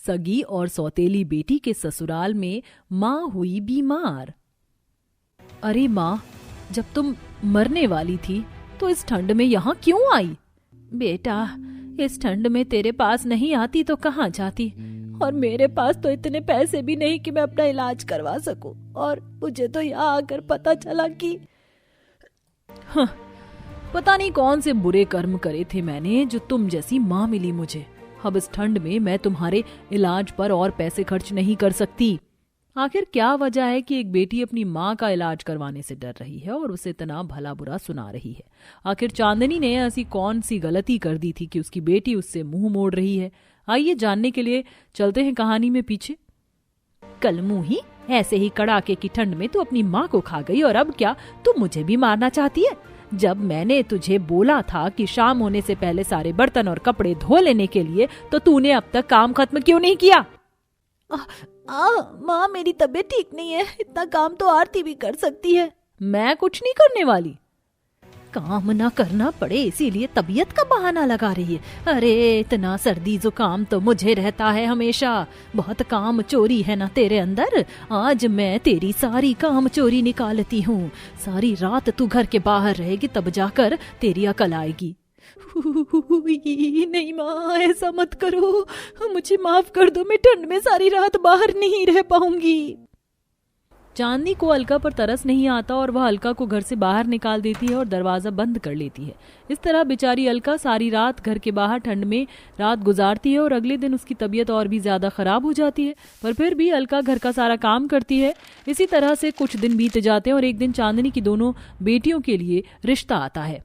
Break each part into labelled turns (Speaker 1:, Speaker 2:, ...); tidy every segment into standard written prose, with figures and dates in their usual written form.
Speaker 1: सगी और सौतेली बेटी के ससुराल में माँ हुई बीमार। अरे माँ, जब तुम मरने वाली थी तो इस ठंड में यहाँ क्यों आई? बेटा, इस ठंड में तेरे पास नहीं आती तो कहाँ जाती, और मेरे पास तो इतने पैसे भी नहीं कि मैं अपना इलाज करवा सकूं, और मुझे तो यहाँ आकर पता चला कि पता नहीं कौन से बुरे कर्म करे थे मैंने जो तुम जैसी माँ मिली मुझे। अब इस ठंड में मैं तुम्हारे इलाज पर और पैसे खर्च नहीं कर सकती। आखिर क्या वजह है कि एक बेटी अपनी माँ का इलाज करवाने से डर रही है और उसे इतना भला बुरा सुना रही है? आखिर चांदनी ने ऐसी कौन सी गलती कर दी थी कि उसकी बेटी उससे मुंह मोड़ रही है? आइए जानने के लिए चलते हैं कहानी में पीछे। कलमुही, ऐसे ही कड़ाके की ठंड में तू अपनी माँ को खा गई और अब क्या तू मुझे भी मारना चाहती है? जब मैंने तुझे बोला था कि शाम होने से पहले सारे बर्तन और कपड़े धो लेने के लिए, तो तूने अब तक काम खत्म क्यों नहीं किया? माँ, मेरी तबीयत ठीक नहीं है, इतना काम तो आरती भी कर सकती है। मैं कुछ नहीं करने वाली। काम ना करना पड़े इसीलिए तबीयत का बहाना लगा रही है। अरे इतना सर्दी जुकाम तो मुझे रहता है हमेशा। बहुत काम चोरी है ना तेरे अंदर। आज मैं तेरी सारी काम चोरी निकालती हूँ। सारी रात तू घर के बाहर रहेगी, तब जाकर तेरी अकल आएगी। नहीं माँ, ऐसा मत करो, मुझे माफ कर दो, मैं ठंड में सारी रात बाहर नहीं रह पाऊंगी। चांदनी को अलका पर तरस नहीं आता और वह अलका को घर से बाहर निकाल देती है और दरवाजा बंद कर लेती है। इस तरह बेचारी अलका सारी रात घर के बाहर ठंड में रात गुजारती है और अगले दिन उसकी तबीयत और भी ज्यादा खराब हो जाती है, पर फिर भी अलका घर का सारा काम करती है। इसी तरह से कुछ दिन बीत जाते हैं और एक दिन चांदनी की दोनों बेटियों के लिए रिश्ता आता है।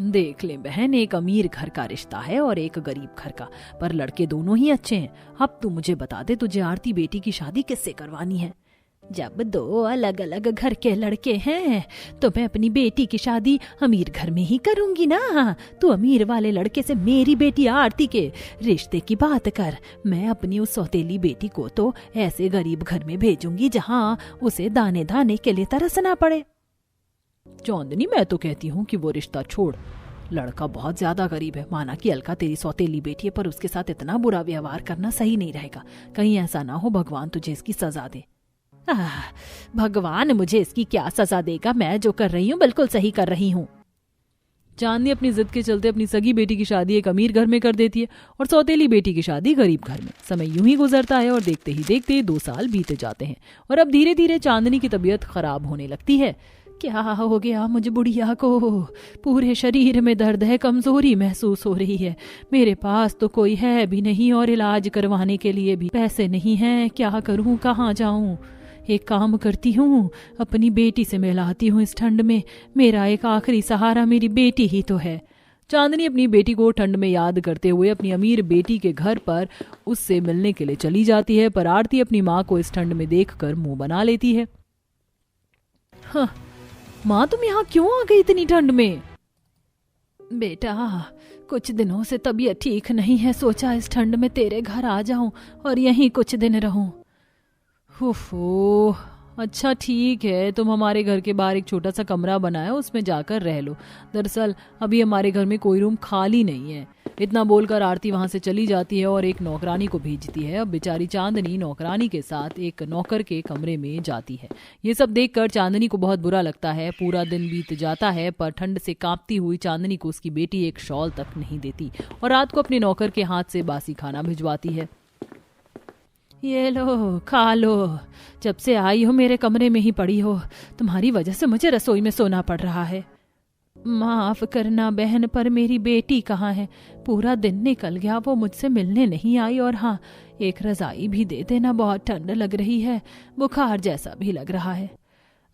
Speaker 1: देख ले बहन, एक अमीर घर का रिश्ता है और एक गरीब घर का, पर लड़के दोनों ही अच्छे हैं। अब तू मुझे बता दे, तुझे आरती बेटी की शादी किससे करवानी है? जब दो अलग अलग घर के लड़के हैं तो मैं अपनी बेटी की शादी अमीर घर में ही करूंगी ना। तू अमीर वाले लड़के से मेरी बेटी आरती के रिश्ते की बात कर। मैं अपनी उस सौतेली बेटी को तो ऐसे गरीब घर में भेजूंगी जहां उसे दाने दाने के लिए तरसना पड़े। चांदनी, मैं तो कहती हूँ कि वो रिश्ता छोड़। लड़का बहुत ज्यादा गरीब है। माना कि अलका तेरी सौतेली बेटी है, पर उसके साथ इतना बुरा व्यवहार करना सही नहीं रहेगा। कहीं ऐसा ना हो भगवान तुझे इसकी सजा दे। भगवान मुझे इसकी क्या सजा देगा? मैं जो कर रही हूँ बिल्कुल सही कर रही हूँ। चांदनी अपनी जिद के चलते अपनी सगी बेटी की शादी एक अमीर घर में कर देती है और सौतेली बेटी की शादी गरीब घर में। समय यूं ही गुजरता है और देखते ही देखते 2 साल बीते जाते हैं और अब धीरे धीरे चांदनी की तबीयत खराब होने लगती है। क्या हो गया मुझे बुढ़िया को? पूरे शरीर में दर्द है, कमजोरी महसूस हो रही है। मेरे पास तो कोई है भी नहीं और इलाज करवाने के लिए भी पैसे नहीं हैं। क्या करूं, कहाँ जाऊं? एक काम करती हूँ, अपनी बेटी से मिलाती हूँ इस ठंड में। मेरा एक आखिरी सहारा मेरी बेटी ही तो है। चांदनी अपनी बेटी को ठंड में याद करते हुए अपनी अमीर बेटी के घर पर उससे मिलने के लिए चली जाती है, पर आरती अपनी माँ को इस ठंड में देखकर मुंह बना लेती है। हाँ माँ, तुम यहाँ क्यों आ गई इतनी ठंड में? बेटा, कुछ दिनों से तबीयत ठीक नहीं है, सोचा इस ठंड में तेरे घर आ जाऊं और यहीं कुछ दिन रहूं। ओफो, अच्छा ठीक है, तुम हमारे घर के बाहर एक छोटा सा कमरा बनाया, उसमें जाकर रह लो। दरअसल अभी हमारे घर में कोई रूम खाली नहीं है। इतना बोलकर आरती वहां से चली जाती है और एक नौकरानी को भेजती है। अब बेचारी चांदनी नौकरानी के साथ एक नौकर के कमरे में जाती है। ये सब देखकर चांदनी को बहुत बुरा लगता है। पूरा दिन बीत जाता है पर ठंड से कांपती हुई चांदनी को उसकी बेटी एक शॉल तक नहीं देती और रात को अपने नौकर के हाथ से बासी खाना भिजवाती है। ये लो, खा लो। जब से आई हो मेरे कमरे में ही पड़ी हो। तुम्हारी वजह से मुझे रसोई में सोना पड़ रहा है। माफ करना बहन, पर मेरी बेटी कहाँ है? पूरा दिन निकल गया, वो मुझसे मिलने नहीं आई। और हाँ, एक रजाई भी दे देना, बहुत ठंड लग रही है, बुखार जैसा भी लग रहा है।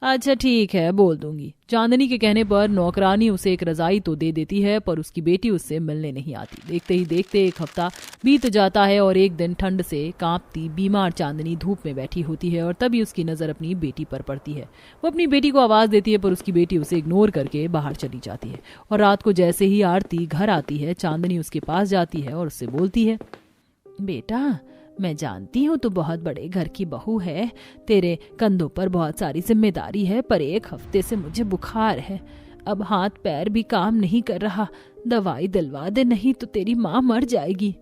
Speaker 1: अच्छा ठीक है, बोल दूंगी। चांदनी के कहने पर नौकरानी उसे एक रजाई तो दे देती है, पर उसकी बेटी उससे मिलने नहीं आती। देखते ही देखते 1 हफ्ता बीत जाता है और एक दिन ठंड से कांपती बीमार चांदनी धूप में बैठी होती है और तभी उसकी नजर अपनी बेटी पर पड़ती है। वो अपनी बेटी को आवाज देती है, पर उसकी बेटी उसे इग्नोर करके बाहर चली जाती है। और रात को जैसे ही आरती घर आती है, चांदनी उसके पास जाती है और उससे बोलती है, बेटा, मैं जानती हूँ तू बहुत बड़े घर की बहू है, तेरे कंधों पर बहुत सारी जिम्मेदारी है, पर 1 हफ्ते से मुझे बुखार है। अब हाथ पैर भी काम नहीं कर रहा। दवाई दिलवा दे, नहीं तो तेरी माँ मर जाएगी।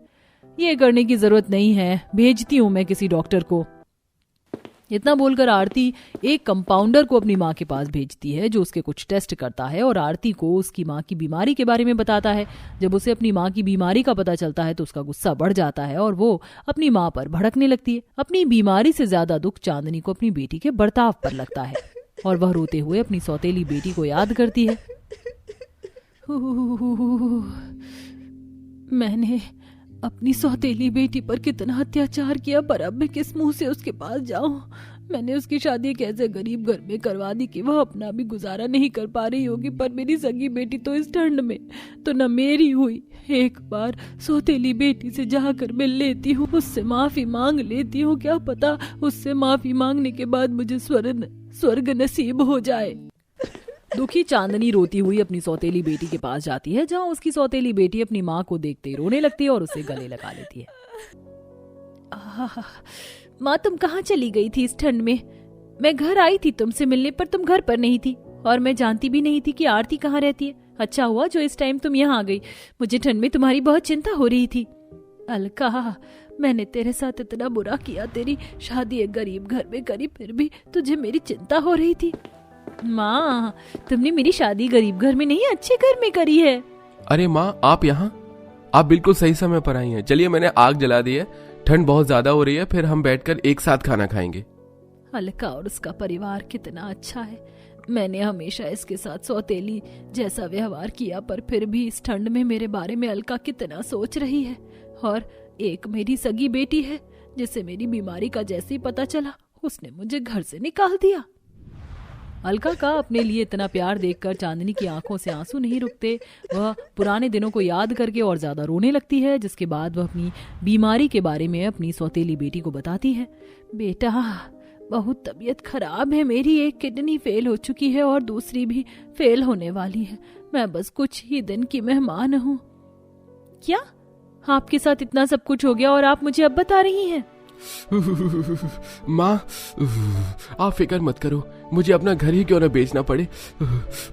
Speaker 1: ये करने की जरूरत नहीं है, भेजती हूँ मैं किसी डॉक्टर को। इतना बोलकर आरती एक कंपाउंडर को अपनी माँ के पास भेजती है, जो उसके कुछ टेस्ट करता है और आरती को उसकी माँ की बीमारी के बारे में बताता है। जब उसे अपनी माँ की बीमारी का पता चलता है तो उसका गुस्सा बढ़ जाता है और वो अपनी माँ पर भड़कने लगती है। अपनी बीमारी से ज्यादा दुख चांदनी को अपनी बेटी के बर्ताव पर लगता है और वह रोते हुए अपनी सौतेली बेटी को याद करती है। मैंने अपनी सौतेली बेटी पर कितना अत्याचार किया, पर अब मैं किस मुंह से उसके पास जाऊं। मैंने उसकी शादी एक ऐसे गरीब घर में करवा दी कि वह अपना भी गुजारा नहीं कर पा रही होगी, पर मेरी सगी बेटी तो इस ठंड में तो न मेरी हुई। एक बार सौतेली बेटी से जाकर मिल लेती हूँ, उससे माफी मांग लेती हूँ। क्या पता उससे माफी मांगने के बाद मुझे स्वर्ग नसीब हो जाए। दुखी चांदनी रोती हुई अपनी सौतेली बेटी के पास जाती है, जहां उसकी सौतेली बेटी अपनी माँ को देखते ही रोने लगती है और उसे गले लगा लेती है। माँ, तुम कहाँ चली गई थी इस ठंड में? मैं घर आई थी तुमसे मिलने, पर तुम घर पर नहीं थी और मैं जानती भी नहीं थी कि आरती कहाँ रहती है। अच्छा हुआ जो इस टाइम तुम यहाँ आ गई, मुझे ठंड में तुम्हारी बहुत चिंता हो रही थी। अलका, मैंने तेरे साथ इतना बुरा किया, तेरी शादी एक गरीब घर में करी, फिर भी तुझे मेरी चिंता हो रही थी। माँ, तुमने मेरी शादी गरीब घर में नहीं अच्छे घर में करी है।
Speaker 2: अरे माँ, आप यहाँ? आप बिल्कुल सही समय पर आई हैं। चलिए, मैंने आग जला दी है, ठंड बहुत ज्यादा हो रही है, फिर हम बैठकर एक साथ खाना खाएंगे।
Speaker 1: अलका और उसका परिवार कितना अच्छा है। मैंने हमेशा इसके साथ सौतेली जैसा व्यवहार किया, पर फिर भी इस ठंड में मेरे बारे में अलका कितना सोच रही है। और एक मेरी सगी बेटी है जिसे मेरी बीमारी का जैसे ही पता चला उसने मुझे घर से निकाल दिया। अलका का अपने लिए इतना प्यार देखकर चांदनी की आंखों से आंसू नहीं रुकते। वह पुराने दिनों को याद करके और ज्यादा रोने लगती है, जिसके बाद वह अपनी बीमारी के बारे में अपनी सौतेली बेटी को बताती है। बेटा, बहुत तबीयत खराब है मेरी, एक किडनी फेल हो चुकी है और दूसरी भी फेल होने वाली है। मैं बस कुछ ही दिन की मेहमान हूँ। क्या आपके साथ इतना सब कुछ हो गया और आप मुझे अब बता रही हैं?
Speaker 2: माँ, आप फिक्र मत करो, मुझे अपना घर ही क्यों न बेचना पड़े,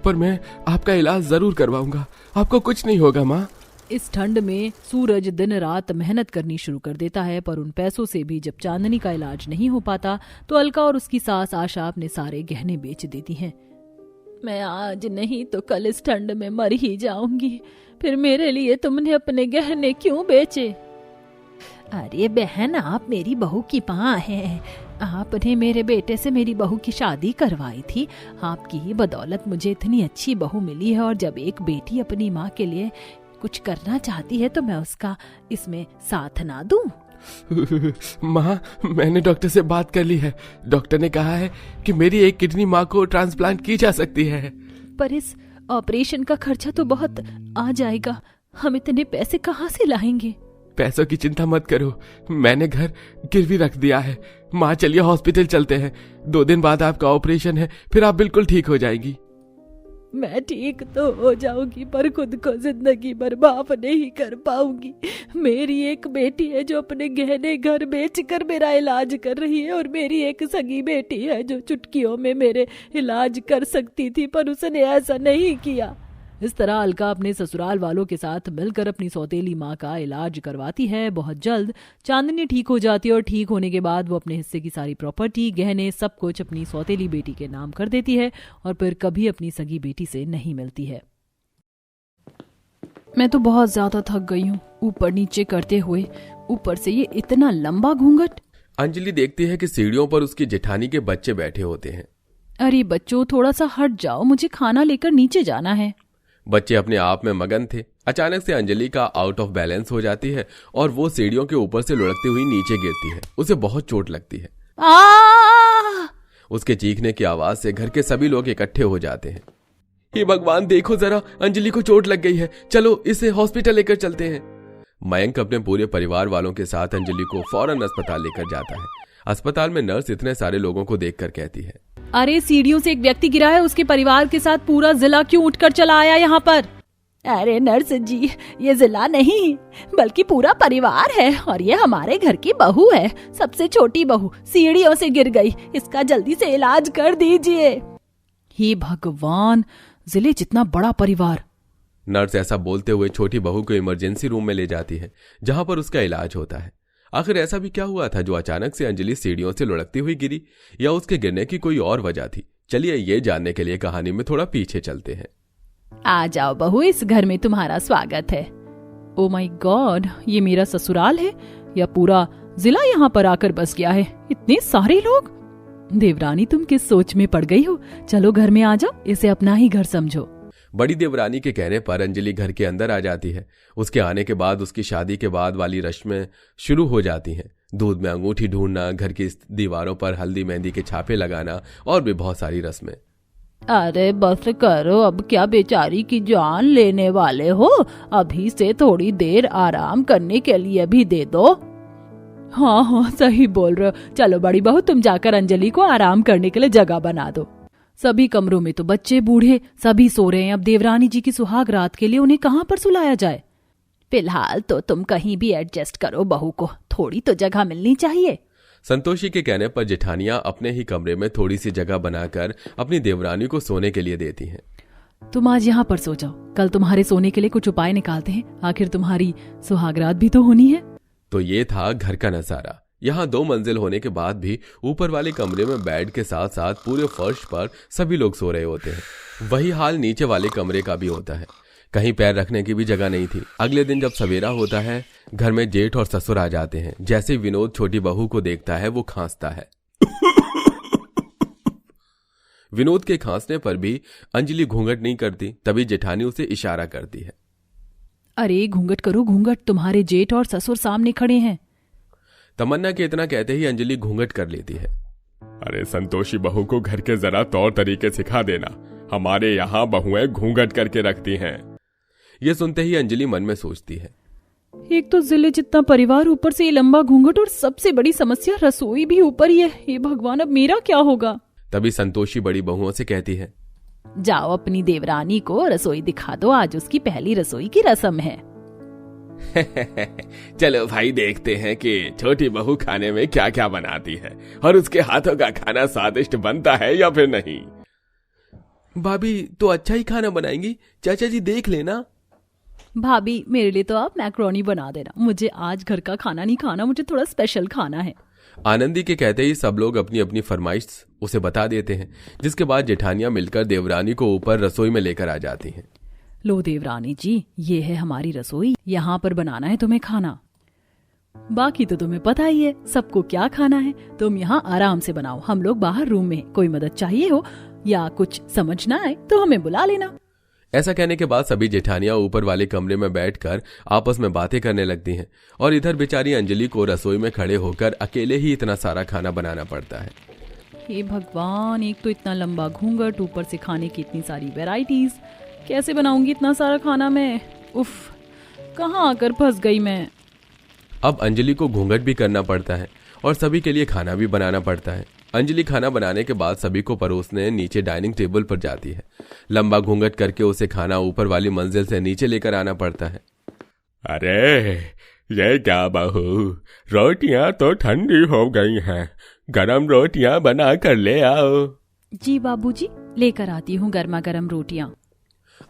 Speaker 2: पर मैं आपका इलाज जरूर करवाऊंगा, आपको कुछ नहीं होगा माँ।
Speaker 1: इस ठंड में सूरज दिन रात मेहनत करनी शुरू कर देता है, पर उन पैसों से भी जब चांदनी का इलाज नहीं हो पाता तो अलका और उसकी सास आशा अपने सारे गहने बेच देती हैं। मैं आज नहीं तो कल इस ठंड में मर ही जाऊंगी, फिर मेरे लिए तुमने अपने गहने क्यों बेचे? अरे बहन, आप मेरी बहू की माँ हैं। आपने मेरे बेटे से मेरी बहू की शादी करवाई थी। आपकी ही बदौलत मुझे इतनी अच्छी बहू मिली है, और जब एक बेटी अपनी माँ के लिए कुछ करना चाहती है तो मैं उसका इसमें साथ ना दूं?
Speaker 2: माँ, मैंने डॉक्टर से बात कर ली है। डॉक्टर ने कहा है कि मेरी एक किडनी माँ को ट्रांसप्लांट की जा सकती है।
Speaker 1: पर इस ऑपरेशन का खर्चा तो बहुत आ जाएगा, हम इतने पैसे कहाँ से लाएंगे?
Speaker 2: पैसों की चिंता मत करो, मैंने घर गिरवी रख दिया है। माँ, चलिए हॉस्पिटल चलते हैं, 2 दिन बाद आपका ऑपरेशन है, फिर आप बिल्कुल ठीक हो जाएगी।
Speaker 1: मैं ठीक तो हो जाऊंगी, पर खुद को जिंदगी भर माफ नहीं कर पाऊंगी। मेरी एक बेटी है जो अपने गहने घर बेचकर मेरा इलाज कर रही है, और मेरी एक सगी बेटी है जो चुटकियों में मेरे इलाज कर सकती थी, पर उसने ऐसा नहीं किया। इस तरह अलका अपने ससुराल वालों के साथ मिलकर अपनी सौतेली माँ का इलाज करवाती है। बहुत जल्द चांदनी ठीक हो जाती है, और ठीक होने के बाद वो अपने हिस्से की सारी प्रॉपर्टी, गहने, सब कुछ अपनी सौतेली बेटी के नाम कर देती है, और फिर कभी अपनी सगी बेटी से नहीं मिलती है। मैं तो बहुत ज्यादा थक गई हूँ ऊपर नीचे करते हुए, ऊपर से ये इतना लंबा घूंघट।
Speaker 2: अंजलि देखती है कि सीढ़ियों पर उसकी जेठानी के बच्चे बैठे होते हैं।
Speaker 1: अरे बच्चों, थोड़ा सा हट जाओ, मुझे खाना लेकर नीचे जाना है।
Speaker 2: बच्चे अपने आप में मगन थे। अचानक से अंजलि का आउट ऑफ बैलेंस हो जाती है और वो सीढ़ियों के ऊपर से लुढ़कती हुई नीचे गिरती है। उसे बहुत चोट लगती है। उसके चीखने की आवाज से घर के सभी लोग इकट्ठे हो जाते हैं। हे भगवान, देखो जरा, अंजलि को चोट लग गई है, चलो इसे हॉस्पिटल लेकर चलते हैं। मयंक अपने पूरे परिवार वालों के साथ अंजलि को फौरन अस्पताल लेकर जाता है। अस्पताल में नर्स इतने सारे लोगों को देखकर कहती है,
Speaker 1: अरे सीढ़ियों से एक व्यक्ति गिरा है, उसके परिवार के साथ पूरा जिला क्यों उठकर चला आया यहाँ पर? अरे नर्स जी, ये जिला नहीं बल्कि पूरा परिवार है, और ये हमारे घर की बहू है, सबसे छोटी बहू सीढ़ियों से गिर गई, इसका जल्दी से इलाज कर दीजिए। हे भगवान, जिले जितना बड़ा परिवार।
Speaker 2: नर्स ऐसा बोलते हुए छोटी बहू को इमरजेंसी रूम में ले जाती है, जहां पर उसका इलाज होता है। आखिर ऐसा भी क्या हुआ था जो अचानक से अंजलि सीढ़ियों से लुढ़कती हुई गिरी, या उसके गिरने की कोई और वजह थी? चलिए ये जानने के लिए कहानी में थोड़ा पीछे चलते हैं।
Speaker 1: आ जाओ बहू, इस घर में तुम्हारा स्वागत है। ओ माय गॉड, ये मेरा ससुराल है या पूरा जिला यहाँ पर आकर बस गया है? इतने सारे लोग। देवरानी, तुम किस सोच में पड़ गई हो? चलो घर में आ जाओ, इसे अपना ही घर समझो।
Speaker 2: बड़ी देवरानी के कहने पर अंजलि घर के अंदर आ जाती है। उसके आने के बाद उसकी शादी के बाद वाली रस्में शुरू हो जाती हैं। दूध में अंगूठी ढूंढना, घर की दीवारों पर हल्दी मेहंदी के छापे लगाना और भी बहुत सारी रस्में।
Speaker 1: अरे बस करो, अब क्या बेचारी की जान लेने वाले हो? अभी से थोड़ी देर आराम करने के लिए भी दे दो। हाँ हाँ, सही बोल रहे हो। चलो बड़ी बहू, तुम जाकर अंजलि को आराम करने के लिए जगह बना दो। सभी कमरों में तो बच्चे बूढ़े सभी सो रहे हैं। अब देवरानी जी की सुहाग रात के लिए उन्हें कहाँ पर सुलाया जाए? फिलहाल तो तुम कहीं भी एडजस्ट करो, बहू को थोड़ी तो जगह मिलनी चाहिए।
Speaker 2: संतोषी के कहने पर जेठानियां अपने ही कमरे में थोड़ी सी जगह बनाकर अपनी देवरानी को सोने के लिए देती हैं।
Speaker 1: तुम आज यहाँ पर सो जाओ, कल तुम्हारे सोने के लिए कुछ उपाय निकालते हैं। आखिर तुम्हारी सुहागरात भी तो होनी है।
Speaker 2: तो ये था घर का नजारा। यहाँ 2 मंजिल होने के बाद भी ऊपर वाले कमरे में बेड के साथ साथ पूरे फर्श पर सभी लोग सो रहे होते हैं। वही हाल नीचे वाले कमरे का भी होता है। कहीं पैर रखने की भी जगह नहीं थी। अगले दिन जब सवेरा होता है, घर में जेठ और ससुर आ जाते हैं। जैसे विनोद छोटी बहू को देखता है, वो खांसता है। विनोद के खांसने पर भी अंजलि घूंघट नहीं करती। तभी जेठानी उसे इशारा करती है।
Speaker 1: अरे घूंघट करो घूंघट, तुम्हारे जेठ और ससुर सामने खड़े हैं।
Speaker 2: तमन्ना के इतना कहते ही अंजलि घूंघट कर लेती है।
Speaker 3: अरे संतोषी बहू को घर के जरा तौर तरीके सिखा देना, हमारे यहाँ बहुएं घूंघट करके रखती हैं।
Speaker 2: ये सुनते ही अंजलि मन में सोचती है,
Speaker 1: एक तो जिले जितना परिवार, ऊपर से ये लंबा घूंघट, और सबसे बड़ी समस्या रसोई भी ऊपर ही है। हे भगवान, अब मेरा क्या होगा?
Speaker 2: तभी संतोषी बड़ी बहुओं से कहती है,
Speaker 1: जाओ अपनी देवरानी को रसोई दिखा दो, आज उसकी पहली रसोई की रस्म है।
Speaker 3: चलो भाई, देखते हैं कि छोटी बहू खाने में क्या क्या बनाती है और उसके हाथों का खाना स्वादिष्ट बनता है या फिर नहीं।
Speaker 2: भाभी तो अच्छा ही खाना बनाएंगी, चाचा जी देख लेना।
Speaker 1: भाभी, मेरे लिए तो आप मैक्रोनी बना देना। मुझे आज घर का खाना नहीं खाना, मुझे थोड़ा स्पेशल खाना है।
Speaker 2: आनंदी के कहते ही सब लोग अपनी अपनी फरमाइश उसे बता देते हैं, जिसके बाद जेठानियां मिलकर देवरानी को ऊपर रसोई में लेकर आ जाती हैं।
Speaker 1: लो देवरानी जी, ये है हमारी रसोई, यहाँ पर बनाना है तुम्हें खाना। बाकी तो तुम्हें पता ही है सबको क्या खाना है। तुम यहाँ आराम से बनाओ, हम लोग बाहर रूम में। कोई मदद चाहिए हो या कुछ समझना है तो हमें बुला लेना।
Speaker 2: ऐसा कहने के बाद सभी जेठानियां ऊपर वाले कमरे में बैठकर आपस में बातें करने लगती हैं और इधर बेचारी अंजलि को रसोई में खड़े होकर अकेले ही इतना सारा खाना बनाना पड़ता है।
Speaker 1: हे भगवान, एक तो इतना लंबा घूंघट, ऊपर से खाने की इतनी सारी वैरायटीज। कैसे बनाऊंगी इतना सारा खाना मैं? उफ, कहाँ आकर फंस गई मैं।
Speaker 2: अब अंजलि को घूंघट भी करना पड़ता है और सभी के लिए खाना भी बनाना पड़ता है। अंजलि खाना बनाने के बाद सभी को परोसने नीचे डाइनिंग टेबल पर जाती है। लंबा घूंघट करके उसे खाना ऊपर वाली मंजिल से नीचे लेकर आना पड़ता है।
Speaker 3: अरे ये क्या बहू, रोटियां तो ठंडी हो गई हैं, गरम रोटियां बना कर ले आओ।
Speaker 1: जी बाबूजी, लेकर आती हूँ गर्मा गर्म रोटियां।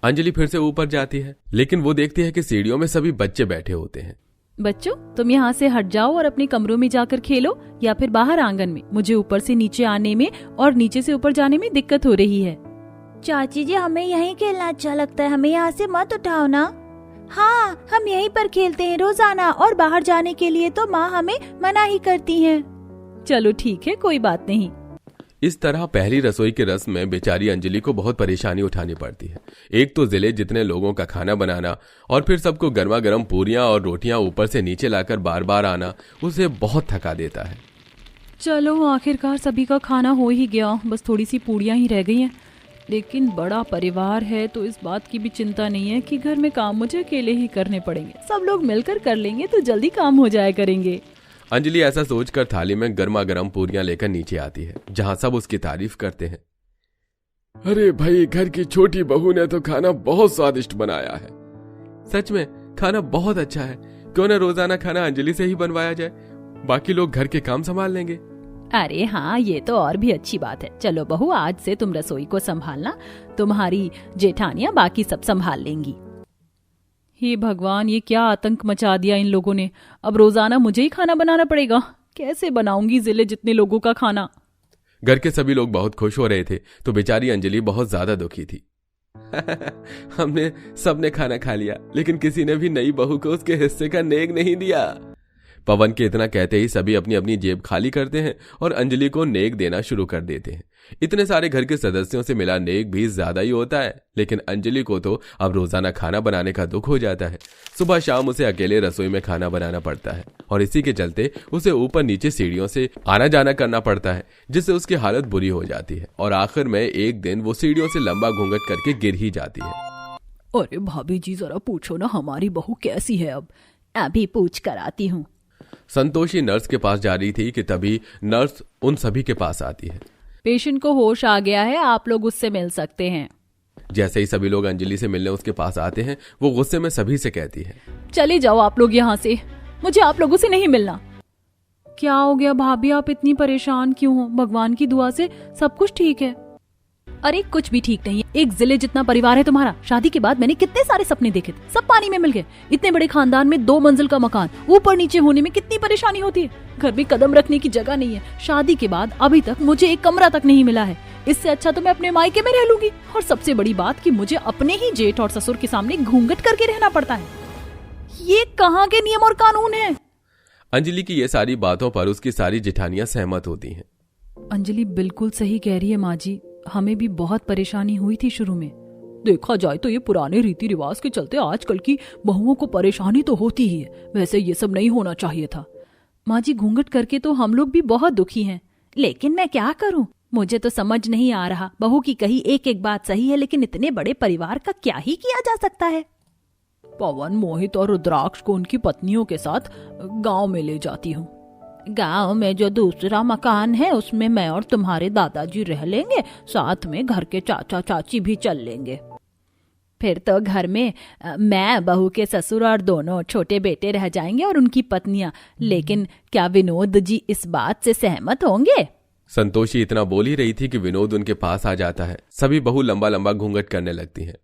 Speaker 2: अंजलि फिर से ऊपर जाती है, लेकिन वो देखती है कि सीढ़ियों में सभी बच्चे बैठे होते हैं।
Speaker 1: बच्चों, तुम यहाँ से हट जाओ और अपने कमरों में जाकर खेलो या फिर बाहर आंगन में। मुझे ऊपर से नीचे आने में और नीचे से ऊपर जाने में दिक्कत हो रही है।
Speaker 4: चाची जी, हमें यहीं खेलना अच्छा लगता है, हमें यहाँ से मत उठाओ ना। हाँ, हम यहीं पर खेलते हैं रोजाना, और बाहर जाने के लिए तो माँ हमें मना ही करती है।
Speaker 1: चलो ठीक है, कोई बात नहीं।
Speaker 2: इस तरह पहली रसोई की रस्म में बेचारी अंजलि को बहुत परेशानी उठानी पड़ती है। एक तो जिले जितने लोगों का खाना बनाना और फिर सबको गर्मा गर्म पूरियां और रोटियां ऊपर से नीचे लाकर बार बार आना उसे बहुत थका देता है।
Speaker 1: चलो आखिरकार सभी का खाना हो ही गया, बस थोड़ी सी पूड़ियां ही रह गई हैं। लेकिन बड़ा परिवार है तो इस बात की भी चिंता नहीं है कि घर में काम मुझे अकेले ही करने पड़ेंगे। सब लोग मिलकर कर लेंगे तो जल्दी काम हो जाया करेंगे।
Speaker 2: अंजलि ऐसा सोचकर थाली में गर्मा गर्म पूरियां लेकर नीचे आती है, जहां सब उसकी तारीफ करते हैं।
Speaker 3: अरे भाई, घर की छोटी बहू ने तो खाना बहुत स्वादिष्ट बनाया है।
Speaker 2: सच में खाना बहुत अच्छा है, क्यों न रोजाना खाना अंजलि से ही बनवाया जाए, बाकी लोग घर के काम संभाल लेंगे।
Speaker 1: अरे हाँ, ये तो और भी अच्छी बात है। चलो बहू, आज से तुम रसोई को संभालना, तुम्हारी जेठानियां बाकी सब संभाल लेंगी। हे भगवान, ये क्या आतंक मचा दिया इन लोगों ने। अब रोजाना मुझे ही खाना बनाना पड़ेगा। कैसे बनाऊंगी जिले जितने लोगों का खाना।
Speaker 2: घर के सभी लोग बहुत खुश हो रहे थे तो बेचारी अंजलि बहुत ज्यादा दुखी थी। हमने सबने खाना खा लिया, लेकिन किसी ने भी नई बहू को उसके हिस्से का नेक नहीं दिया। पवन के इतना कहते ही सभी अपनी अपनी जेब खाली करते हैं और अंजलि को नेक देना शुरू कर देते हैं। इतने सारे घर के सदस्यों से मिला नेक भी ज्यादा ही होता है, लेकिन अंजलि को तो अब रोजाना खाना बनाने का दुख हो जाता है। सुबह शाम उसे अकेले रसोई में खाना बनाना पड़ता है और इसी के चलते उसे ऊपर नीचे सीढ़ियों से आना जाना करना पड़ता है, जिससे उसकी हालत बुरी हो जाती है और आखिर में एक दिन वो सीढ़ियों से लंबा घूंघट करके गिर ही जाती है।
Speaker 1: अरे भाभी जी, जरा पूछो ना हमारी बहू कैसी है। अब
Speaker 4: अभी पूछ कर आती हूँ।
Speaker 2: संतोषी नर्स के पास जा रही थी कि तभी नर्स उन सभी के पास आती है।
Speaker 1: पेशेंट को होश आ गया है, आप लोग उससे मिल सकते हैं।
Speaker 2: जैसे ही सभी लोग अंजलि से मिलने उसके पास आते हैं, वो गुस्से में सभी से कहती है,
Speaker 1: चले जाओ आप लोग यहाँ से, मुझे आप लोगों से नहीं मिलना। क्या हो गया भाभी, आप इतनी परेशान क्यों हो? भगवान की दुआ से सब कुछ ठीक है। अरे कुछ भी ठीक नहीं है। एक जिले जितना परिवार है तुम्हारा। शादी के बाद मैंने कितने सारे सपने देखे थे, सब पानी में मिल गए। इतने बड़े खानदान में 2 मंजिल का मकान, ऊपर नीचे होने में कितनी परेशानी होती है। घर में कदम रखने की जगह नहीं है। शादी के बाद अभी तक मुझे एक कमरा तक नहीं मिला है। इससे अच्छा तो मैं अपने मायके में रह लूंगी। और सबसे बड़ी बात कि मुझे अपने ही जेठ और ससुर के सामने घूंघट करके रहना पड़ता है। ये कहाँ के नियम और कानून है?
Speaker 2: अंजलि की ये सारी बातों पर उसकी सारी जेठानियां सहमत होती हैं।
Speaker 1: अंजलि बिल्कुल सही कह रही है माँ जी, हमें भी बहुत परेशानी हुई थी शुरू में। देखा जाए तो ये पुराने रीति रिवाज के चलते आजकल की बहुओं को परेशानी तो होती ही है। वैसे ये सब नहीं होना चाहिए था। माँ जी, घूंघट करके तो हम लोग भी बहुत दुखी हैं।
Speaker 4: लेकिन मैं क्या करूं? मुझे तो समझ नहीं आ रहा। बहू की कही एक एक बात सही है, लेकिन इतने बड़े परिवार का क्या ही किया जा सकता है।
Speaker 1: पवन, मोहित और रुद्राक्ष को उनकी पत्नियों के साथ गांव में ले जाती हूँ।
Speaker 4: गांव में जो दूसरा मकान है उसमें मैं और तुम्हारे दादाजी रह लेंगे, साथ में घर के चाचा चाची भी चल लेंगे। फिर तो घर में मैं, बहू के ससुर और दोनों छोटे बेटे रह जाएंगे और उनकी पत्नियां। लेकिन क्या विनोद जी इस बात से सहमत होंगे?
Speaker 2: संतोषी इतना बोल ही रही थी कि विनोद उनके पास आ जाता है। सभी बहू लंबा लंबा घूंघट करने लगती हैं।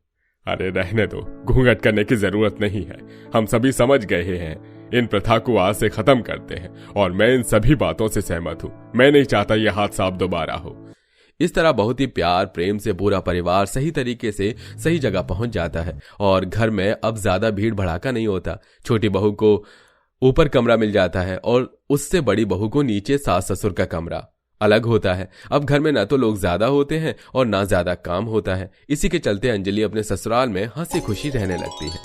Speaker 3: अरे रहने दो, घूंघट करने की जरूरत नहीं है। हम सभी समझ गए हैं। इन प्रथा को आज से खत्म करते हैं और मैं इन सभी बातों से सहमत हूँ। मैं नहीं चाहता ये हादसा अब दोबारा हो।
Speaker 2: इस तरह बहुत ही प्यार प्रेम से पूरा परिवार सही तरीके से सही जगह पहुंच जाता है और घर में अब ज्यादा भीड़ भड़ाका नहीं होता। छोटी बहू को ऊपर कमरा मिल जाता है और उससे बड़ी बहू को नीचे सास ससुर का कमरा अलग होता है। अब घर में ना तो लोग ज्यादा होते हैं और ना ज्यादा काम होता है। इसी के चलते अंजलि अपने ससुराल में हंसी खुशी रहने लगती है।